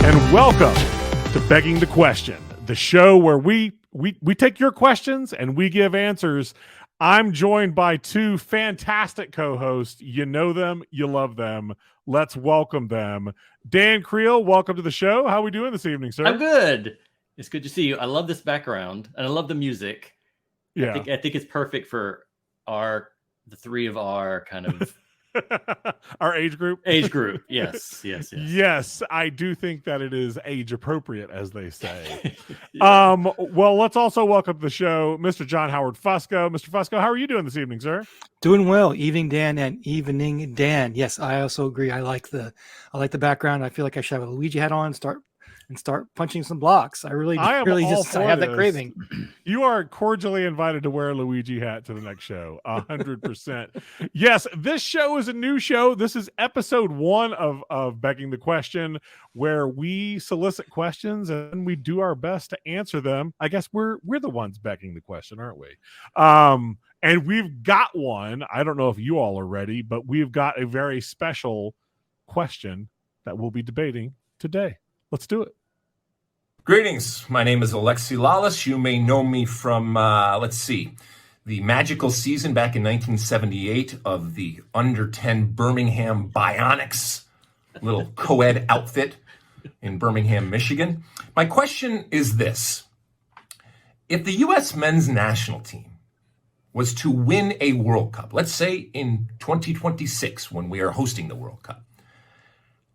and welcome to Begging the Question, the show where we take your questions and we give answers. I'm joined by two fantastic co-hosts. You know them, you love them. Let's welcome them. Dan Creel, welcome to the show. How are we doing this evening, sir? I'm good. It's good to see you. I love this background and I love the music. Yeah. I think it's perfect for the three of our kind of our age group. Yes, I do think that it is age appropriate, as they say. Yeah. Well, let's also welcome to the show Mr. John Howard Fusco. Mr. Fusco, how are you doing this evening, sir? Doing well. Evening Dan and evening Dan. Yes, I also agree. I like the background. I feel like I should have a Luigi hat on and start punching some blocks. I have that craving. You are cordially invited to wear a Luigi hat to the next show. 100%. Yes, this show is a new show. This is episode 1 of Begging the Question, where we solicit questions and we do our best to answer them. I guess we're the ones begging the question, aren't we? And we've got one. I don't know if you all are ready, but we've got a very special question that we'll be debating today. Let's do it. Greetings. My name is Alexi Lalas. You may know me from, the magical season back in 1978 of the under-10 Birmingham Bionics, little co-ed outfit in Birmingham, Michigan. My question is this. If the U.S. men's national team was to win a World Cup, let's say in 2026 when we are hosting the World Cup,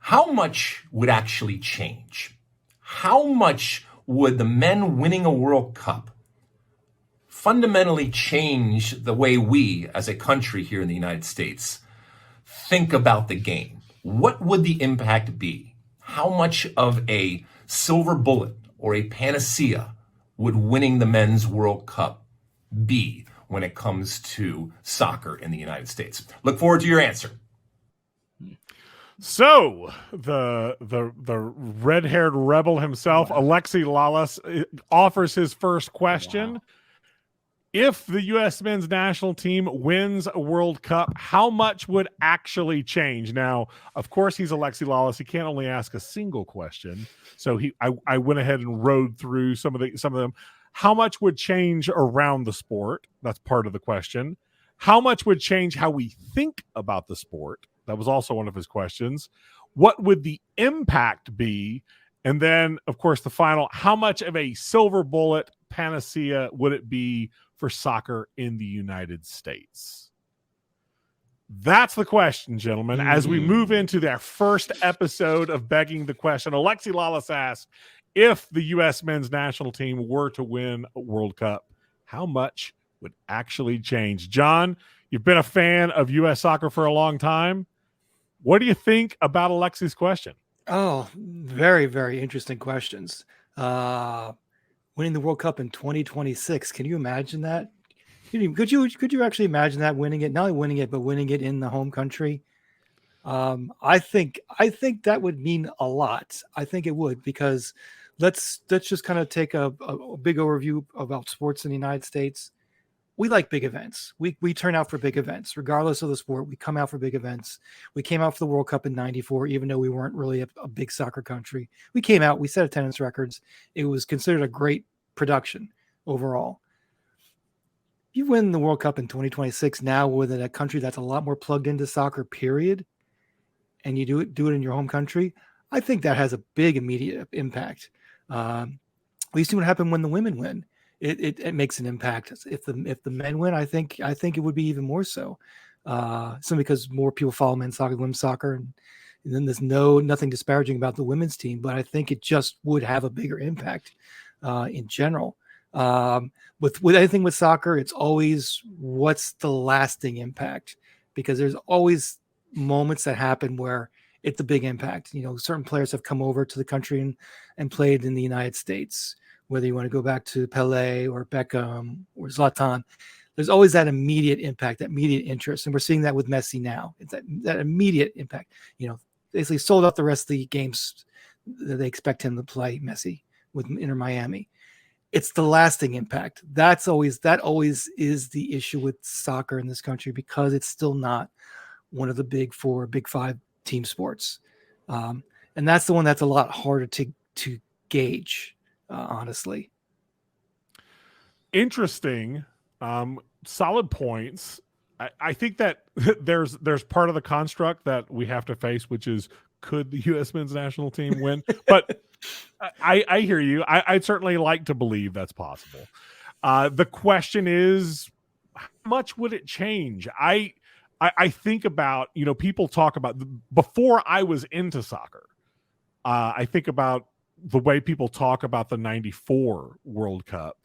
how much would actually change? How much would the men winning a World Cup fundamentally change the way we, as a country here in the United States, think about the game? What would the impact be? How much of a silver bullet or a panacea would winning the men's World Cup be when it comes to soccer in the United States? Look forward to your answer. So the red-haired rebel himself, Alexi Lalas, offers his first question. Wow. If the U.S. men's national team wins a World Cup, how much would actually change? Now, of course, he's Alexi Lalas. He can't only ask a single question. So I went ahead and rode through some of them. How much would change around the sport? That's part of the question. How much would change how we think about the sport? That was also one of his questions. What would the impact be? And then, of course, the final, how much of a silver bullet panacea would it be for soccer in the United States? That's the question, gentlemen. As we move into their first episode of Begging the Question, Alexi Lalas asked, if the U.S. men's national team were to win a World Cup, how much would actually change? John, you've been a fan of U.S. soccer for a long time. What do you think about Alexi's question? Oh, very, very interesting questions. Winning the World Cup in 2026. Can you imagine that? Could you actually imagine that, winning it? Not only winning it, but winning it in the home country. I think that would mean a lot. I think it would, because let's just kind of take a big overview about sports in the United States. We like big events. We turn out for big events, regardless of the sport. We come out for big events. We came out for the World Cup in '94, even though we weren't really a big soccer country. We came out. We set attendance records. It was considered a great production overall. You win the World Cup in 2026 now with a country that's a lot more plugged into soccer, period, and you do it in your home country. I think that has a big immediate impact. We see what happened when the women win. It makes an impact. If the men win, I think it would be even more so. Simply because more people follow men's soccer, women's soccer, and then there's nothing disparaging about the women's team, but I think it just would have a bigger impact in general. With anything with soccer, it's always what's the lasting impact, because there's always moments that happen where it's a big impact. You know, certain players have come over to the country and played in the United States. Whether you want to go back to Pele or Beckham or Zlatan, there's always that immediate impact, that immediate interest. And we're seeing that with Messi now. It's that immediate impact. You know, basically sold out the rest of the games that they expect him to play, Messi, with Inter Miami. It's the lasting impact. That always is the issue with soccer in this country, because it's still not one of the big 4, big 5 team sports. And that's the one that's a lot harder to gauge, honestly. Interesting. Solid points. I think that there's part of the construct that we have to face, which is, could the U.S. men's national team win? But I hear you. I'd certainly like to believe that's possible. The question is, how much would it change? I think about, people talk about, before I was into soccer, I think about the way people talk about the 94 World Cup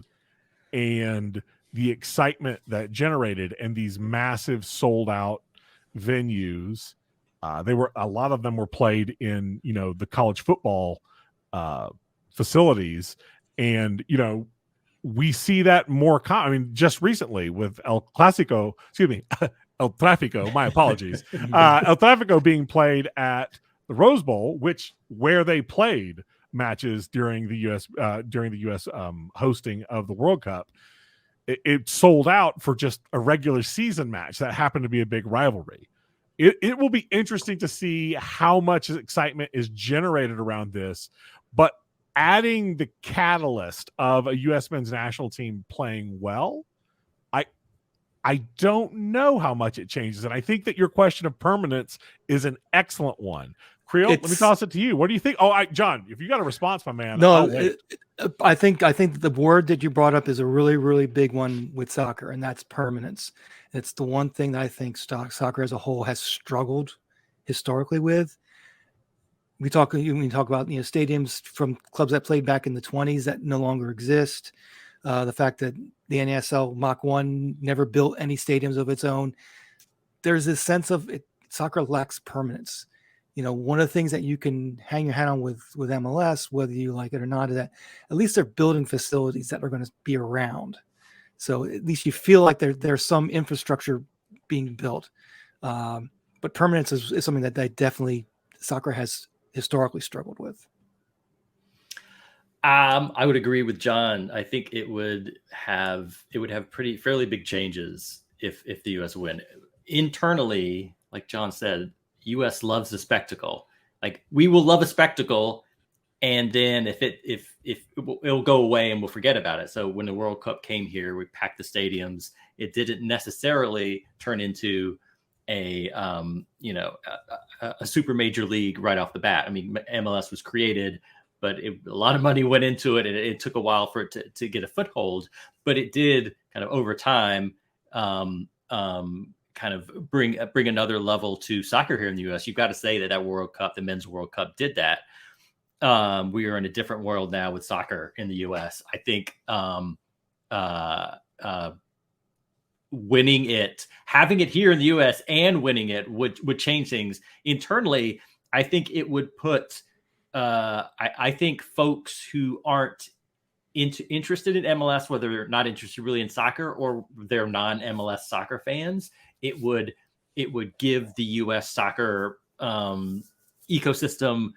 and the excitement that generated, and these massive sold out venues. A lot of them were played in, the college football facilities. And, we see that more. Just recently with El Tráfico, my apologies. El Tráfico being played at the Rose Bowl, where they played matches during the U.S. Hosting of the World Cup. It sold out for just a regular season match that happened to be a big rivalry. It will be interesting to see how much excitement is generated around this, but adding the catalyst of a U.S. men's national team playing well, I don't know how much it changes. And I think that your question of permanence is an excellent one. Creel, let me toss it to you. What do you think? John, if you got a response, my man. No, I think the word that you brought up is a really, really big one with soccer, and that's permanence. It's the one thing that I think soccer as a whole has struggled historically with. We talk about stadiums from clubs that played back in the 1920s that no longer exist. The fact that the NASL Mach 1 never built any stadiums of its own. There's this sense of soccer lacks permanence. One of the things that you can hang your hat on with MLS, whether you like it or not, is that at least they're building facilities that are going to be around. So at least you feel like there's some infrastructure being built. But permanence is something that soccer has historically struggled with. I would agree with John. I think it would have fairly big changes if the U.S. win. Internally, like John said, U.S. loves the spectacle. Like, we will love a spectacle, and then if it'll go away and we'll forget about it. So when the World Cup came here, we packed the stadiums. It didn't necessarily turn into a super major league right off the bat. MLS was created, but a lot of money went into it, and it took a while for it to get a foothold. But it did kind of over time kind of bring another level to soccer here in the U.S. You've got to say that World Cup, the Men's World Cup, did that. We are in a different world now with soccer in the U.S. I think winning it, having it here in the U.S. and winning it would change things internally. I think it would put. I think folks who aren't interested in MLS, whether they're not interested really in soccer or they're non-MLS soccer fans, it would give the U.S. soccer ecosystem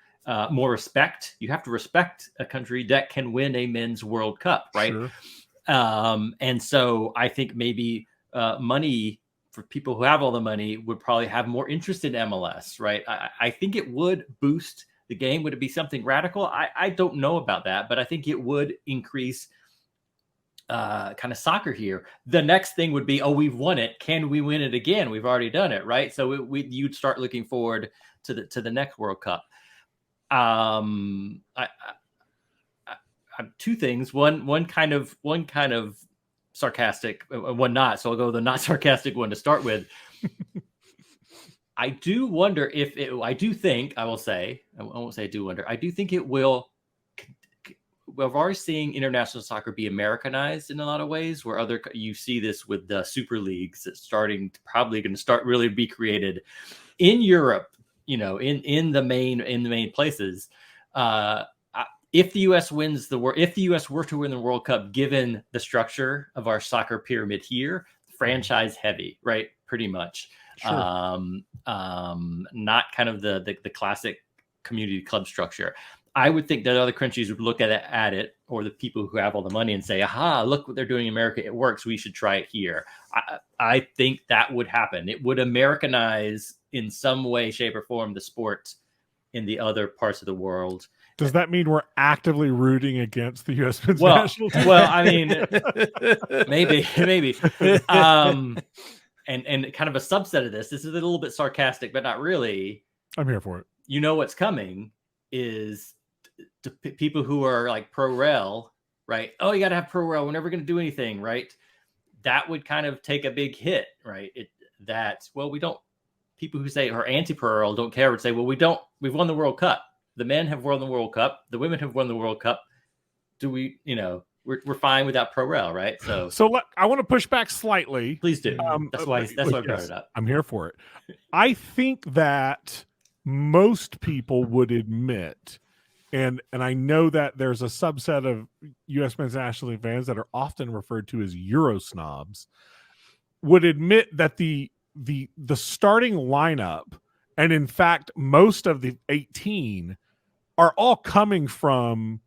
more respect. You have to respect a country that can win a men's World Cup, right? Sure. And so I think maybe money for people who have all the money would probably have more interest in MLS, right? I think it would boost the game. Would it be something radical? I don't know about that, but I think it would increase kind of soccer here. The next thing would be, we've won it. Can we win it again? We've already done it, right? So you'd start looking forward to the next World Cup. Two things. One kind of sarcastic, one not. So I'll go the not sarcastic one to start with. I do wonder I do think it will. We're already seeing international soccer be Americanized in a lot of ways, where you see this with the super leagues that's probably going to start really be created in Europe, in the main places. If the U.S. if the U.S. were to win the World Cup, given the structure of our soccer pyramid here, franchise heavy, right? Pretty much. Sure. Not kind of the classic community club structure. I would think that other countries would look at it, or the people who have all the money, and say, aha, look what they're doing in America. It works. We should try it here. I think that would happen. It would Americanize in some way, shape, or form the sport in the other parts of the world. Does that mean we're actively rooting against the U.S. men's Well, national team? well, I mean, maybe. And kind of a subset of this is a little bit sarcastic, but not really. I'm here for it. You know what's coming is to people who are like pro rel, right? Oh, you got to have pro rel. We're never going to do anything, right? That would kind of take a big hit, right? We don't. People who say are anti pro rel don't care would say, well, we've won the World Cup. The men have won the World Cup. The women have won the World Cup. Do we, we're fine without pro rel, right? So I want to push back slightly. Please do. That's why I brought it up. I'm here for it. I think that most people would admit, and I know that there's a subset of U.S. men's national team fans that are often referred to as Euro snobs, would admit that the starting lineup, and in fact most of the 18, are all coming from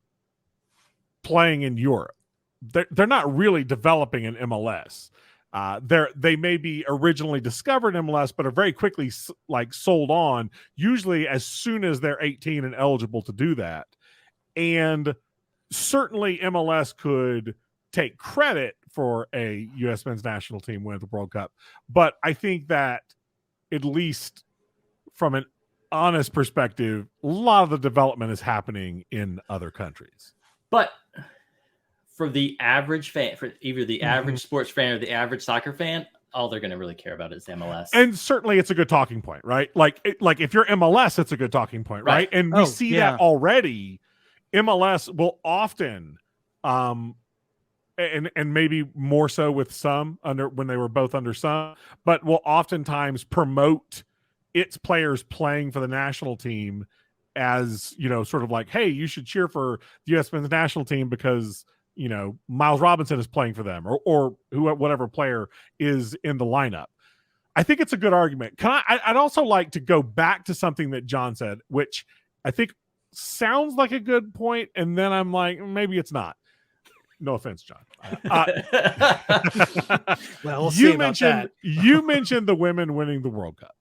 playing in Europe. They're not really developing in MLS. They may be originally discovered in MLS, but are very quickly sold on, usually as soon as they're 18 and eligible to do that. And certainly MLS could take credit for a U.S. men's national team win at the World Cup. But I think that, at least from an honest perspective, a lot of the development is happening in other countries. But for the average fan, for either the average sports fan or the average soccer fan, all they're going to really care about is MLS. And certainly it's a good talking point, right? Like if you're MLS, it's a good talking point, right? And we see that already. MLS will often, and maybe more so with some when they were both under some, but will oftentimes promote its players playing for the national team as, sort of like, hey, you should cheer for the U.S. men's national team because, Miles Robinson is playing for them or whatever player is in the lineup. I think it's a good argument. I'd also like to go back to something that John said, which I think sounds like a good point. And then I'm like, maybe it's not. No offense, John. Well, we'll see about that. You mentioned the women winning the World Cup.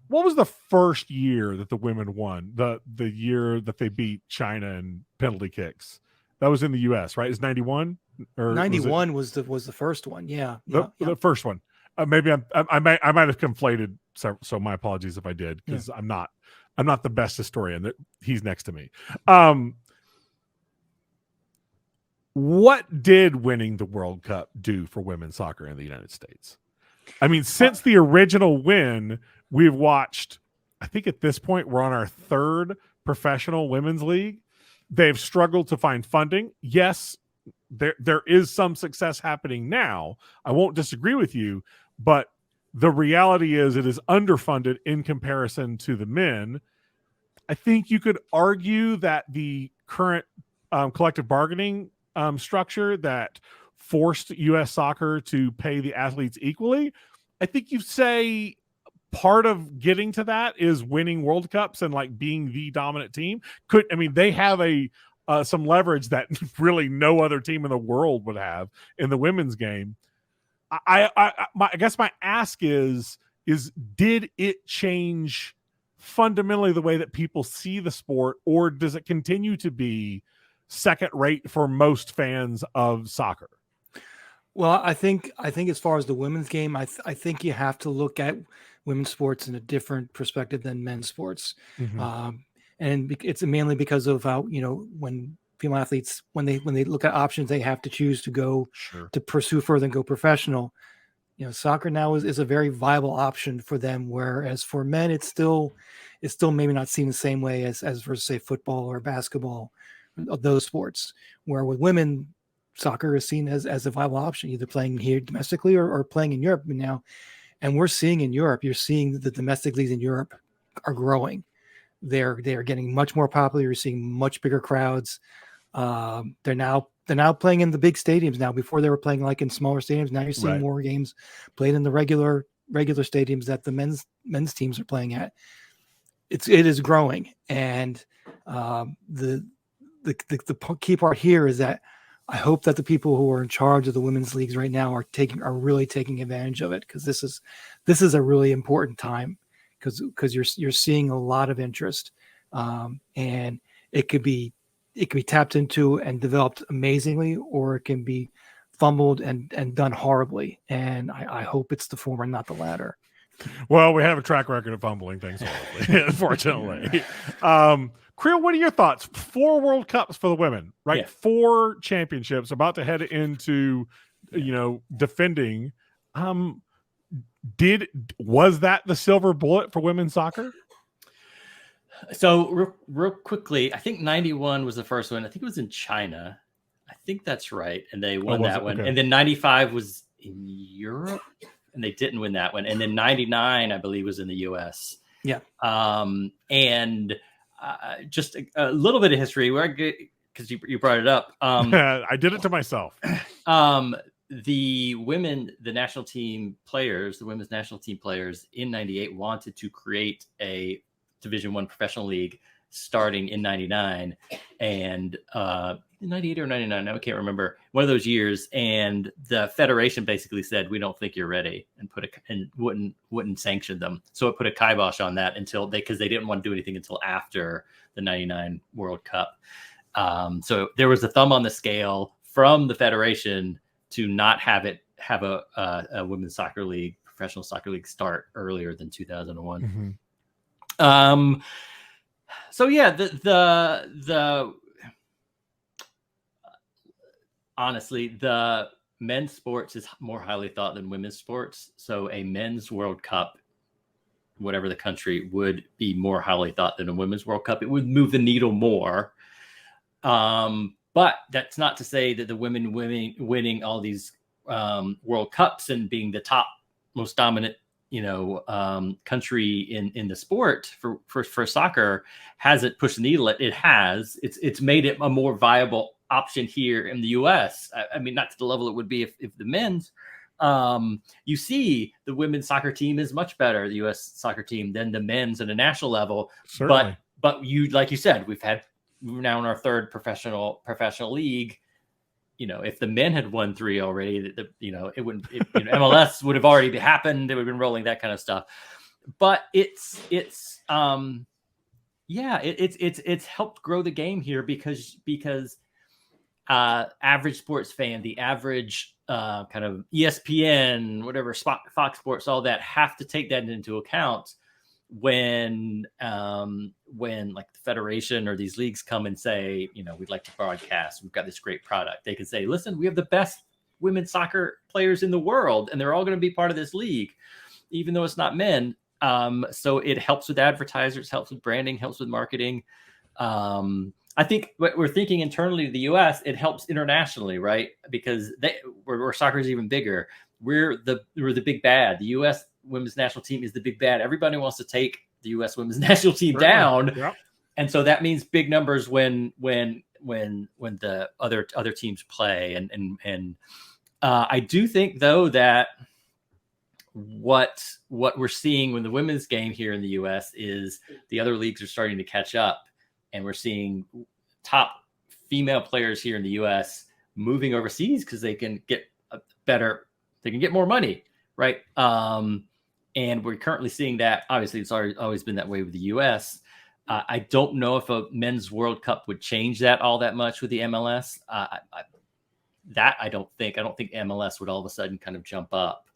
What was the first year that the women won? The year that they beat China in penalty kicks. That was in the U.S., right? It's 91 or 91 was the first one. Yeah, the first one. Maybe I might have conflated. So my apologies if I did, because I'm not the best historian. He's next to me. What did winning the World Cup do for women's soccer in the United States? I mean, since the original win, we've watched, I think at this point, we're on our third professional women's league. They've struggled to find funding. Yes, there is some success happening now. I won't disagree with you, but the reality is it is underfunded in comparison to the men. I think you could argue that the current collective bargaining structure that forced U.S. soccer to pay the athletes equally, I think you say part of getting to that is winning World Cups and being the dominant team. They have some leverage that really no other team in the world would have in the women's game. I guess my ask is did it change fundamentally the way that people see the sport, or does it continue to be second rate for most fans of soccer? Well, I think as far as the women's game, I think you have to look at women's sports in a different perspective than men's sports. And it's mainly because of how, when female athletes, when they look at options, they have to choose to go to pursue further and go professional. Soccer now is a very viable option for them, whereas for men, it's still maybe not seen the same way as versus say football or basketball, those sports, where with women, soccer is seen as a viable option, either playing here domestically or playing in Europe now. And we're seeing in Europe, you're seeing the domestic leagues in Europe are growing. They're getting much more popular. You're seeing much bigger crowds. They're now playing in the big stadiums now. Before they were playing in smaller stadiums. Now you're seeing more games played in the regular stadiums that the men's teams are playing at. It is growing, and the key part here is that I hope that the people who are in charge of the women's leagues right now are really taking advantage of it, because this is a really important time, because you're seeing a lot of interest, and it could be tapped into and developed amazingly, or it can be fumbled and done horribly. And I hope it's the former, not the latter. Well, we have a track record of fumbling things horribly, unfortunately. Creel, what are your thoughts? 4 World Cups for the women, right? Yeah. 4 championships, about to head into, defending. Was that the silver bullet for women's soccer? So real quickly, I think 91 was the first one. I think it was in China. I think that's right. And they won that one. Okay. And then 95 was in Europe, and they didn't win that one. And then 99, I believe, was in the US. Yeah. And just a little bit of history, because you brought it up. I did it to myself. The national team players, the women's national team players in 98 wanted to create a Division I professional league starting in 99 and 98 or 99, I can't remember, one of those years. And the federation basically said, we don't think you're ready, and wouldn't sanction them. So it put a kibosh on that because they didn't want to do anything until after the 99 World Cup. So there was a thumb on the scale from the federation to not have a women's soccer league, professional soccer league, start earlier than 2001. Mm-hmm. So yeah, the honestly, the men's sports is more highly thought than women's sports. So a men's World Cup, whatever the country, would be more highly thought than a women's World Cup. It would move the needle more. But that's not to say that the women winning all these World Cups and being the top most dominant country in the sport for soccer hasn't pushed the needle. It has. It's made it a more viable option here in the U.S. I mean, not to the level it would be if the men's. You see, the women's soccer team is much better, the U.S. soccer team, than the men's at a national level. Certainly. But like you said, we're now in our 3rd professional league. If the men had won 3 already, it wouldn't. MLS would have already happened. They would have been rolling that kind of stuff. But it's helped grow the game here because average sports fan, the average kind of ESPN, whatever, Fox Sports, all that, have to take that into account when like the federation or these leagues come and say, we'd like to broadcast, we've got this great product. They can say, listen, we have the best women's soccer players in the world, and they're all going to be part of this league, even though it's not men. So it helps with advertisers, helps with branding, helps with marketing. I think what we're thinking internally to the US, it helps internationally, right? Because where soccer is even bigger. We're the big bad. The US women's national team is the big bad. Everybody wants to take the U.S. women's national team down, Yep. And so that means big numbers when the other teams play. And I do think though that what we're seeing when the women's game here in the U.S. is the other leagues are starting to catch up, and we're seeing top female players here in the U.S. moving overseas because they can get more money, right? And we're currently seeing that. Obviously, it's always been that way with the U.S. I don't know if a men's World Cup would change that all that much with the MLS. I don't think MLS would all of a sudden kind of jump up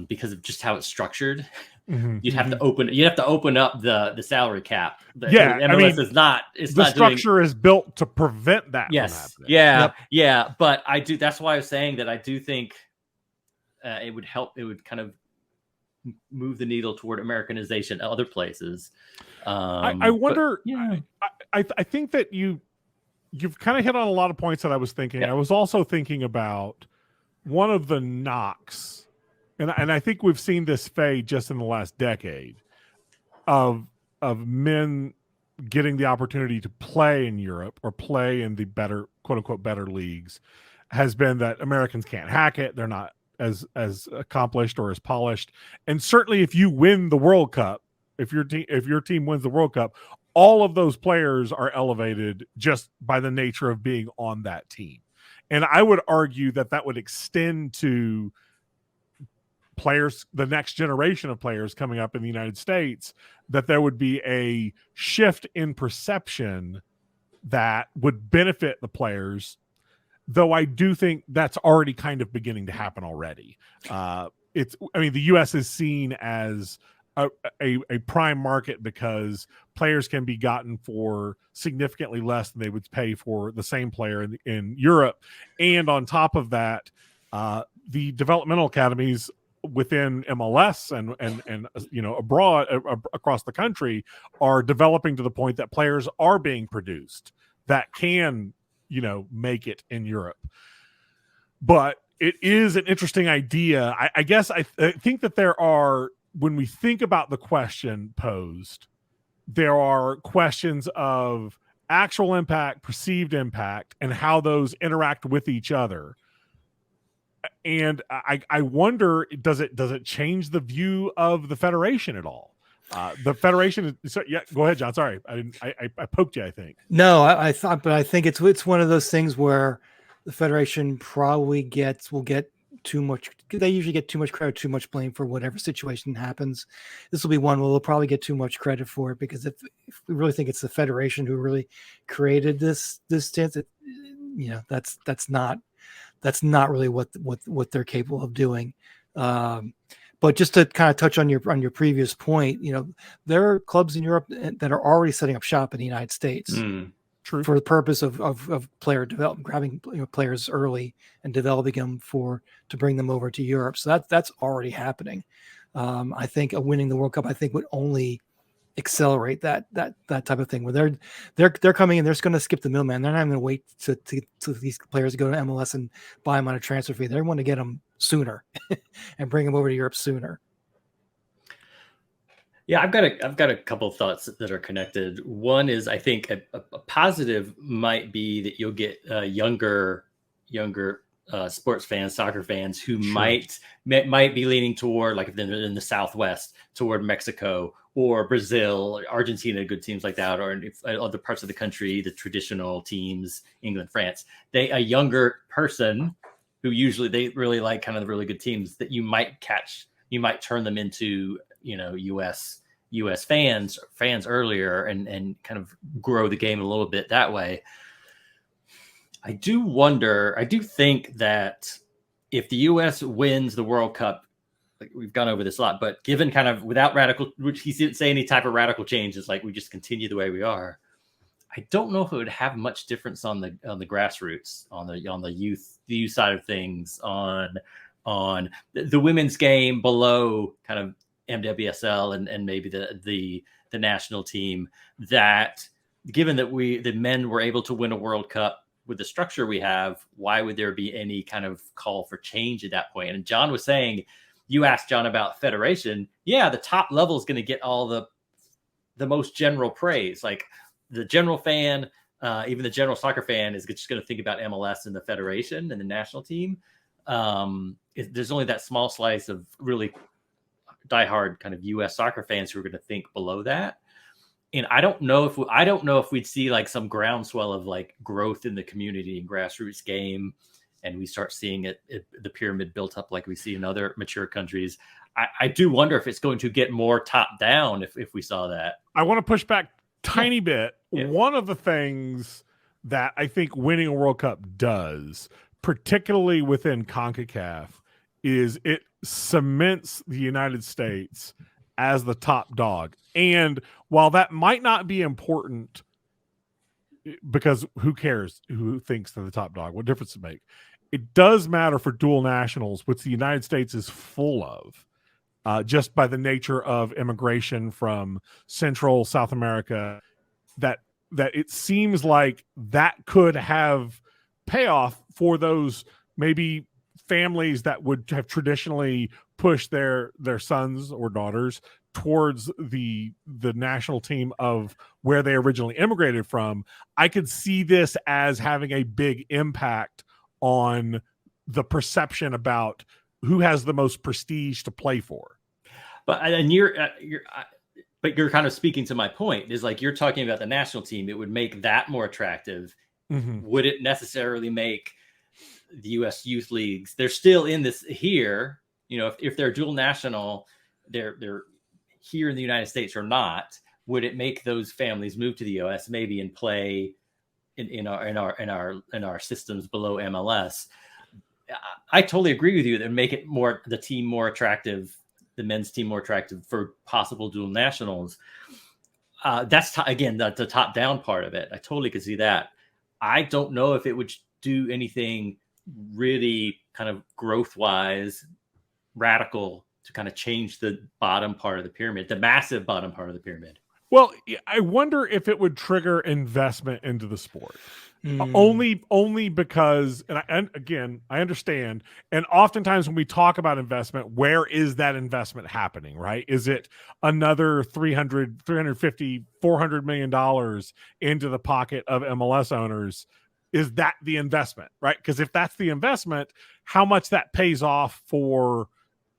because of just how it's structured. Mm-hmm. You'd have to open up the salary cap. MLS is not. It's the not structure is built to prevent that. Yes. From happening. Yeah. But I do. That's why I was saying that I do think it would help. It would kind of move the needle toward Americanization other places. I wonder. I think that you've kind of hit on a lot of points that I was thinking. Yeah. I was also thinking about one of the knocks, and I think we've seen this fade just in the last decade of men getting the opportunity to play in Europe or play in the better, quote unquote, better leagues, has been that Americans can't hack it. They're not as accomplished or as polished. And certainly if you win the World Cup, if your team wins the World Cup, all of those players are elevated just by the nature of being on that team. And I would argue that would extend to players, the next generation of players coming up in the United States, that there would be a shift in perception that would benefit the players. Though I do think that's already kind of beginning to happen already. I mean, the U.S. is seen as a prime market because players can be gotten for significantly less than they would pay for the same player in Europe. And on top of that, the developmental academies within MLS and abroad across the country are developing to the point that players are being produced that can make it in Europe. But it is an interesting idea. I guess I think that there are, when we think about the question posed, there are questions of actual impact, perceived impact, and how those interact with each other. And I wonder, does it change the view of the federation at all? The federation is, yeah, go ahead, John. Sorry, I poked you, I think. No, I thought, but I think it's one of those things where the federation probably will get too much. They usually get too much credit, too much blame for whatever situation happens. This will be one where they'll probably get too much credit for it, because if we really think it's the federation who really created this stance, that's not really what they're capable of doing. But just to kind of touch on your previous point, there are clubs in Europe that are already setting up shop in the United States for the purpose of player development, grabbing players early and developing them to bring them over to Europe. So that's already happening. I think winning the World Cup, would only accelerate that type of thing, where they're coming in, they're just going to skip the middleman. They're not going to wait to these players go to MLS and buy them on a transfer fee. They want to get them sooner and bring them over to Europe sooner. Yeah, I've got a couple of thoughts that are connected. One is, I think a positive might be that you'll get younger sports fans, soccer fans who might be leaning toward, like if they're in the Southwest, toward Mexico or Brazil, or Argentina, good teams like that, or if other parts of the country, the traditional teams, England, France. A younger person who usually they really like kind of the really good teams that you might turn them into U.S. fans earlier and kind of grow the game a little bit that way. I do think that if the U.S. wins the World Cup, like we've gone over this a lot, but given kind of without which he didn't say any type of radical changes, like we just continue the way we are, I don't know if it would have much difference on the grassroots, on the youth side of things, on the women's game below kind of MWSL and maybe the national team. That given that the men were able to win a World Cup with the structure we have, why would there be any kind of call for change at that point? And John was saying, you asked John about federation. Yeah, the top level is going to get all the most general praise. Like the general fan, even the general soccer fan is just going to think about MLS and the federation and the national team. There's only that small slice of really diehard kind of U.S. soccer fans who are going to think below that. And I don't know if we'd see like some groundswell of like growth in the community and grassroots game, and we start seeing the pyramid built up like we see in other mature countries. I do wonder if it's going to get more top down if we saw that. I want to push back tiny bit. Yeah. One of the things that I think winning a World Cup does, particularly within CONCACAF, is it cements the United States as the top dog. And while that might not be important, because who cares who thinks they're the top dog? What difference does it make? It does matter for dual nationals, which the United States is full of, just by the nature of immigration from Central South America, that it seems like that could have payoff for those maybe families that would have traditionally pushed their sons or daughters towards the national team of where they originally immigrated from. I could see this as having a big impact on the perception about who has the most prestige to play for. But you're kind of speaking to my point, is like you're talking about the national team. It would make that more attractive. Mm-hmm. Would it necessarily make the U.S. youth leagues? They're still in this here. if they're dual national, they're here in the United States or not, would it make those families move to the US maybe and play in our systems below MLS? I totally agree with you that make it the team more attractive, the men's team more attractive for possible dual nationals. That's again the top down part of it. I totally could see that. I don't know if it would do anything really kind of growth wise radical to kind of change the bottom part of the pyramid, the massive bottom part of the pyramid. Well, I wonder if it would trigger investment into the sport. Only because, and again, I understand. And oftentimes when we talk about investment, where is that investment happening, right? Is it another $300, $350, $400 million into the pocket of MLS owners? Is that the investment, right? Because if that's the investment, how much that pays off for,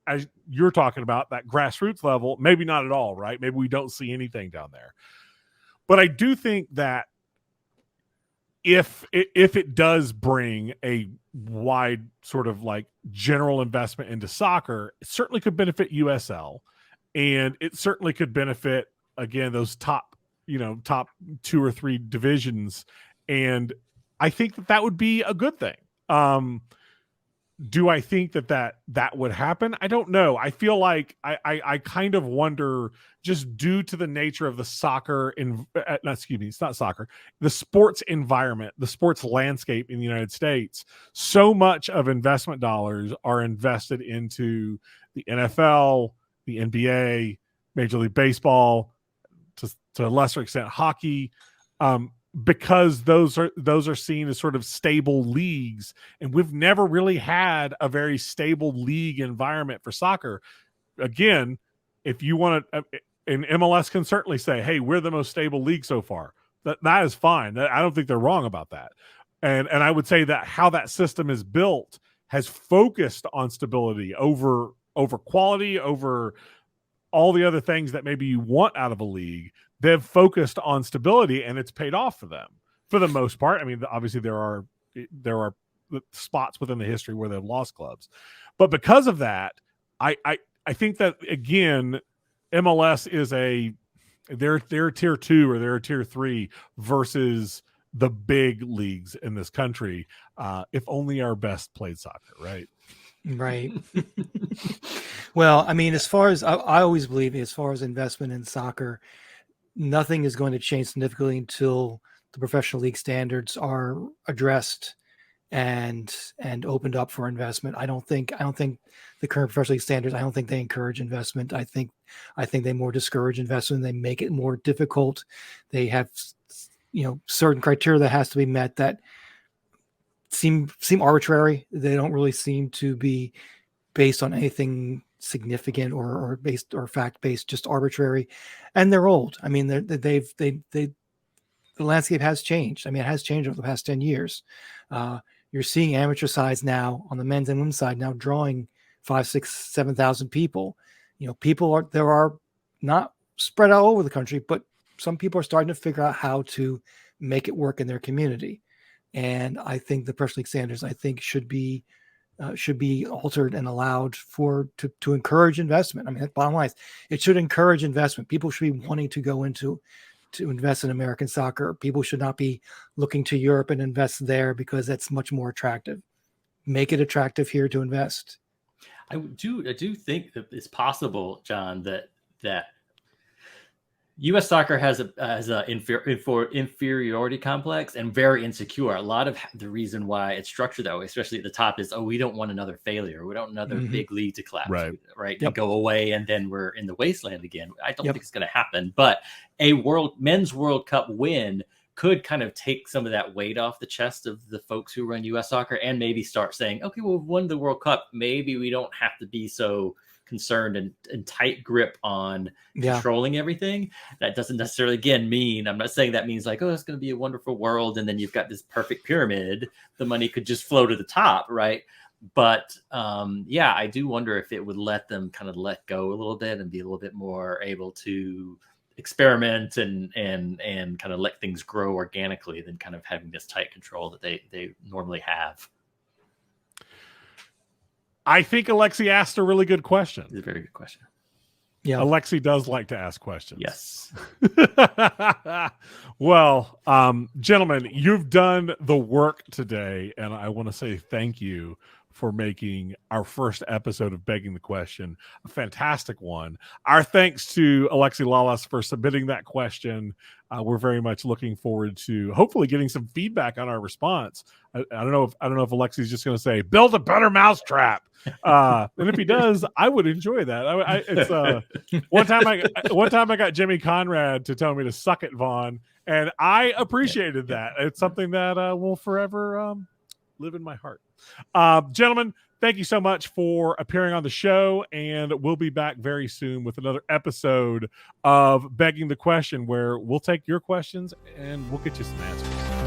as you're talking about, that grassroots level, maybe not at all, right? Maybe we don't see anything down there. But I do think that if it does bring a wide sort of like general investment into soccer, it certainly could benefit USL, and it certainly could benefit, again, those top 2 or 3 divisions. And I think that would be a good thing. Do I think that would happen? I don't know. I feel like I kind of wonder, just due to the nature of the soccer, it's not soccer, the sports environment, the sports landscape in the United States, so much of investment dollars are invested into the NFL, the NBA, Major League Baseball, to a lesser extent, hockey, because those are seen as sort of stable leagues, and we've never really had a very stable league environment for soccer. Again, if you want to, and MLS can certainly say, hey, we're the most stable league so far. That is fine. I don't think they're wrong about that. And I would say that how that system is built has focused on stability over quality, over all the other things that maybe you want out of a league. They've focused on stability, and it's paid off for them for the most part. I mean, obviously there are spots within the history where they've lost clubs, but because of that, I think that, again, MLS is they're tier 2 or they're tier 3 versus the big leagues in this country. If only our best played soccer, right? Right. Well, I mean, as far as I always believe, as far as investment in soccer, nothing is going to change significantly until the professional league standards are addressed and opened up for investment. I don't think the current professional league standards, I don't think they encourage investment. I think they more discourage investment. They make it more difficult. They have, certain criteria that has to be met that seem arbitrary. They don't really seem to be based on anything significant or based or fact based, just arbitrary. And they're old. I mean, the landscape has changed. I mean, it has changed over the past 10 years. You're seeing amateur sides now on the men's and women's side now drawing 5,000, 6,000, 7,000 people. There are not spread out over the country, but some people are starting to figure out how to make it work in their community. And I think the professional league standards, should be altered and allowed to encourage investment. I mean, bottom line is, it should encourage investment. People should be wanting to go to invest in American soccer. People should not be looking to Europe and invest there because that's much more attractive. Make it attractive here to invest. I do think that it's possible, John, that U.S. soccer has a inferiority complex and very insecure. A lot of the reason why it's structured that way, especially at the top, is, we don't want another failure. We don't want another big league to collapse, right? Yep. And go away, and then we're in the wasteland again. I don't think it's going to happen. But a men's World Cup win could kind of take some of that weight off the chest of the folks who run U.S. soccer, and maybe start saying, okay, well, we've won the World Cup. Maybe we don't have to be so concerned and tight grip on controlling everything. That doesn't necessarily, again, mean, I'm not saying that means like, it's going to be a wonderful world and then you've got this perfect pyramid. The money could just flow to the top, right? But I do wonder if it would let them kind of let go a little bit and be a little bit more able to experiment and kind of let things grow organically than kind of having this tight control that they normally have. I think Alexi asked a really good question. It's a very good question. Yeah. Alexi does like to ask questions. Yes. Well, gentlemen, you've done the work today, and I want to say thank you for making our first episode of Begging the Question a fantastic one. Our thanks to Alexi Lalas for submitting that question. We're very much looking forward to hopefully getting some feedback on our response. I don't know if Alexi's just going to say build a better mousetrap, and if he does, I would enjoy that. It's one time I got Jimmy Conrad to tell me to suck it, Vaughn, and I appreciated that. It's something that will forever live in my heart. Gentlemen, thank you so much for appearing on the show, and we'll be back very soon with another episode of Begging the Question, where we'll take your questions and we'll get you some answers.